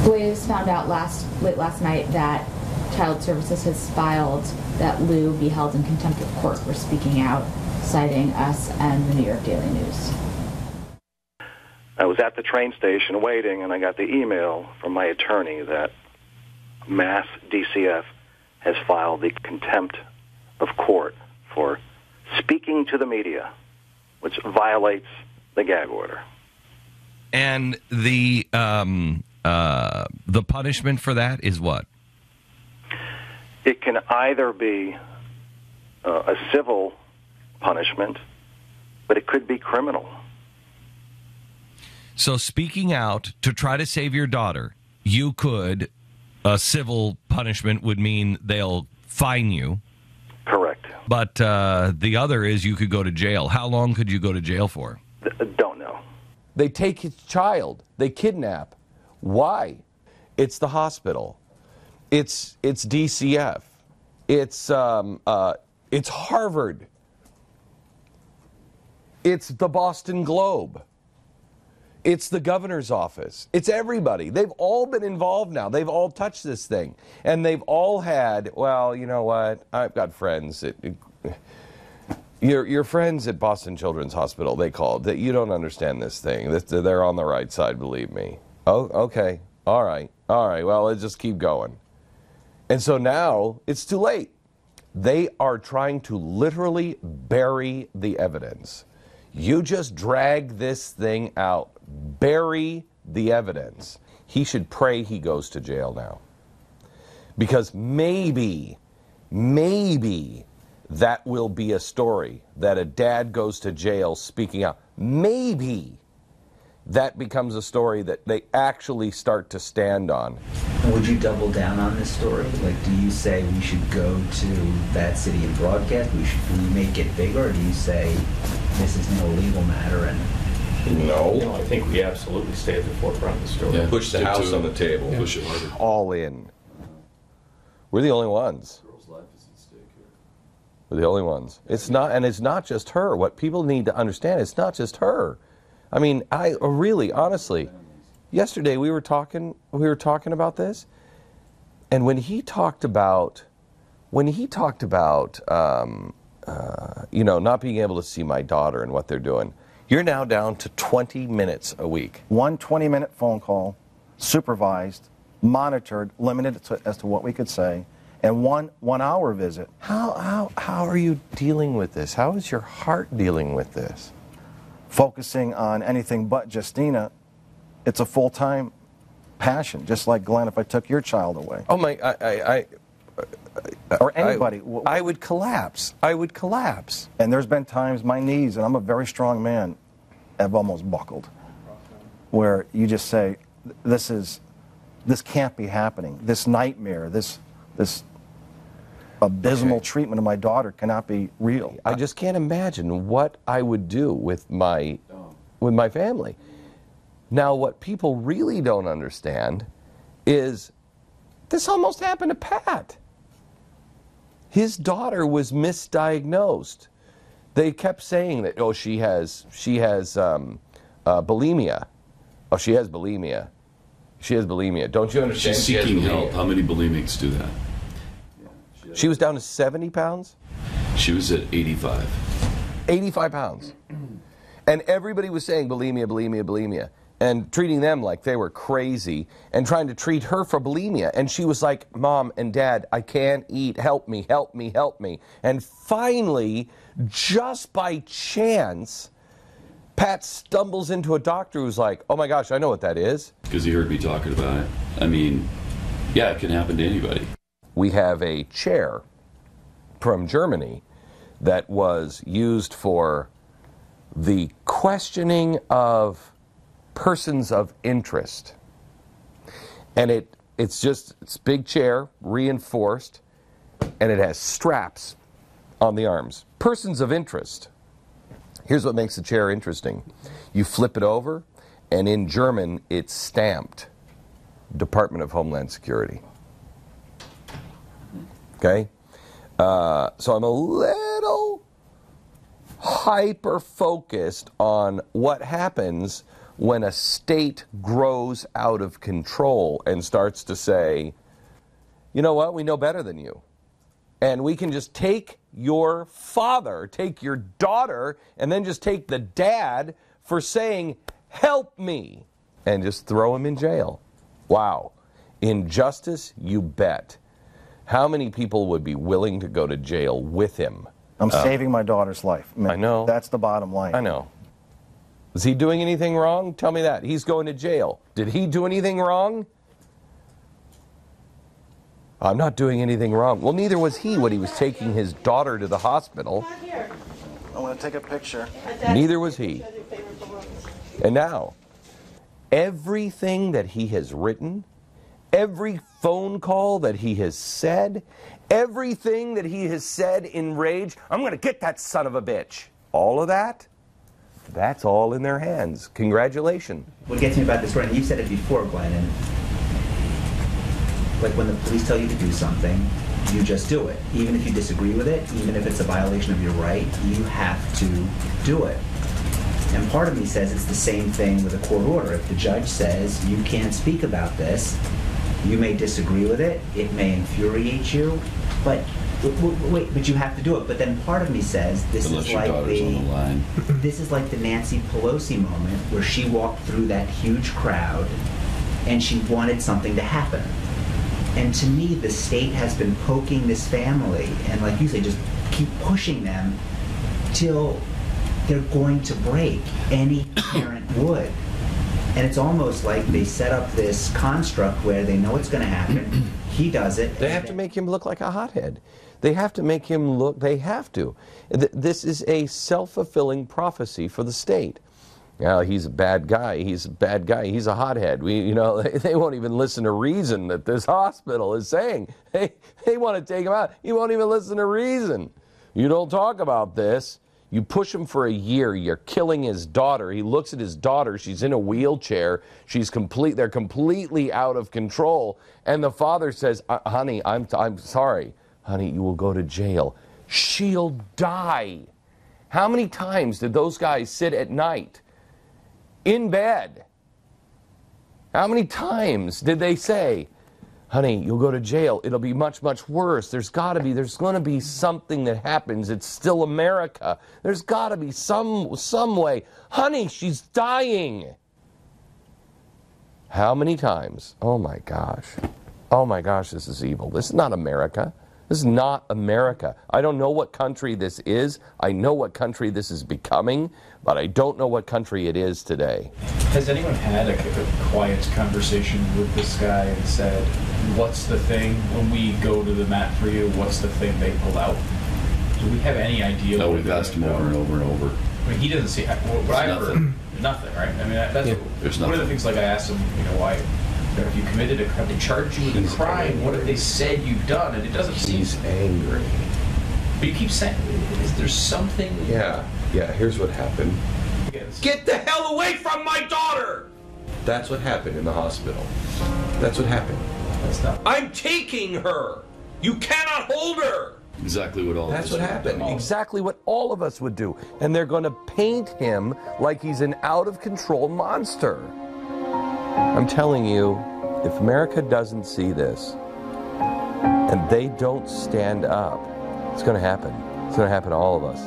Blaze found out late last night that Child Services has filed that Lou be held in contempt of court for speaking out, citing us and the New York Daily News. I was at the train station waiting, and I got the email from my attorney that Mass DCF has filed the contempt of court for speaking to the media, which violates the gag order. And the punishment for that is what? It can either be a civil punishment, but it could be criminal. So speaking out to try to save your daughter, you could, a civil punishment would mean they'll fine you. Correct. But the other is you could go to jail. How long could you go to jail for? Don't know. They take his child. They kidnap. Why? It's the hospital. It's DCF. It's Harvard. It's the Boston Globe. It's the governor's office. It's everybody. They've all been involved now. They've all touched this thing. And they've all had, well, you know what? I've got friends. Your friends at Boston Children's Hospital, they called. That you don't understand this thing. They're on the right side, believe me. Oh, okay. All right. Well, let's just keep going. And so now it's too late. They are trying to literally bury the evidence. You just drag this thing out. Bury the evidence. He should pray he goes to jail now. Because maybe that will be a story, that a dad goes to jail speaking out. Maybe that becomes a story that they actually start to stand on. Would you double down on this story? Like, do you say we should go to that city and broadcast? We make it bigger, or do you say this is no legal matter? And No, I think we absolutely stay at the forefront of the story. Yeah, push the house on the table. Yeah. Push it harder. All in. We're the only ones. Girl's life is at stake here. We're the only ones. It's not just her. What people need to understand, it's not just her. I mean, I really, honestly, yesterday we were talking about this, and when he talked about, not being able to see my daughter and what they're doing, you're now down to 20 minutes a week. One 20-minute phone call, supervised, monitored, limited as to what we could say, and one 1-hour visit. How are you dealing with this? How is your heart dealing with this? Focusing on anything but Justina, it's a full-time passion, just like Glenn, if I took your child away. Oh my, or anybody. I would collapse. And there's been times my knees, and I'm a very strong man, have almost buckled, where you just say, this can't be happening. This nightmare, this abysmal treatment of my daughter cannot be real. I just can't imagine what I would do with my family. Now, what people really don't understand is this almost happened to Pat. His daughter was misdiagnosed. They kept saying that, oh, she has bulimia. Oh, she has bulimia. She has bulimia. Don't you understand? She's seeking help. How many bulimics do that? She was down to 70 pounds? She was at 85. 85 pounds. And everybody was saying bulimia, bulimia, bulimia, and treating them like they were crazy and trying to treat her for bulimia. And she was like, Mom and Dad, I can't eat. Help me, help me, help me. And finally, just by chance, Pat stumbles into a doctor who's like, oh my gosh, I know what that is. Because he heard me talking about it. I mean, yeah, it can happen to anybody. We have a chair from Germany that was used for the questioning of persons of interest. And it's big chair, reinforced, and it has straps on the arms. Persons of interest. Here's what makes the chair interesting. You flip it over, and in German, it's stamped Department of Homeland Security. Okay? So I'm a little hyper-focused on what happens when a state grows out of control and starts to say, you know what, we know better than you. And we can just take your father, take your daughter, and then just take the dad for saying, help me, and just throw him in jail. Wow. Injustice, you bet. How many people would be willing to go to jail with him? I'm saving my daughter's life. I know. That's the bottom line. I know. Is he doing anything wrong? Tell me that. He's going to jail. Did he do anything wrong? I'm not doing anything wrong. Well, neither was he when he was taking his daughter to the hospital. I want to take a picture. Neither was he. And now, everything that he has written, every phone call that he has said, everything that he has said in rage, I'm going to get that son of a bitch. All of that, that's all in their hands. Congratulations. What gets me about this story, and you've said it before, Glenn, and like when the police tell you to do something, you just do it. Even if you disagree with it, even if it's a violation of your right, you have to do it. And part of me says it's the same thing with a court order. If the judge says you can't speak about this, you may disagree with it, it may infuriate you, but wait, but you have to do it. But then part of me says this Unless is your like daughter's on the line. this is like the Nancy Pelosi moment where she walked through that huge crowd and she wanted something to happen. And to me, the state has been poking this family and, like you say, just keep pushing them till they're going to break. Any parent would. And it's almost like they set up this construct where they know it's going to happen. He does it. They have to make him look like a hothead. They have to make him look, they have to. This is a self-fulfilling prophecy for the state. Well, he's a bad guy. He's a bad guy. He's a hothead. They won't even listen to reason that this hospital is saying. They want to take him out. He won't even listen to reason. You don't talk about this. You push him for a year. You're killing his daughter. He looks at his daughter. She's in a wheelchair. They're completely out of control. And the father says, honey, I'm sorry. Honey, you will go to jail. She'll die. How many times did those guys sit at night in bed? How many times did they say, honey, you'll go to jail. It'll be much, much worse. There's going to be something that happens. It's still America. There's got to be some way. Honey, she's dying. How many times? Oh my gosh. Oh my gosh, this is evil. This is not America. This is not America. I don't know what country this is. I know what country this is becoming, but I don't know what country it is today. Has anyone had a quiet conversation with this guy and said, what's the thing when we go to the mat for you, what's the thing they pull out? Do we have any idea? No, we've asked him over and over and over. I mean, he doesn't see what I heard. Nothing, right? I mean, that's There's one of the nothing. thing. Like I asked him, why? Have you committed a crime? They charged you with a crime. What have they said you've done? And it doesn't seem. He's angry. But you keep saying, is there something? Yeah, here's what happened. Get the hell away from my daughter! That's what happened in the hospital. That's what happened. That's not. I'm taking her! You cannot hold her! Exactly what all of us That's what would happened. do. Exactly what all of us would do. And they're going to paint him like he's an out-of-control monster. I'm telling you, if America doesn't see this, and they don't stand up, it's going to happen. It's going to happen to all of us.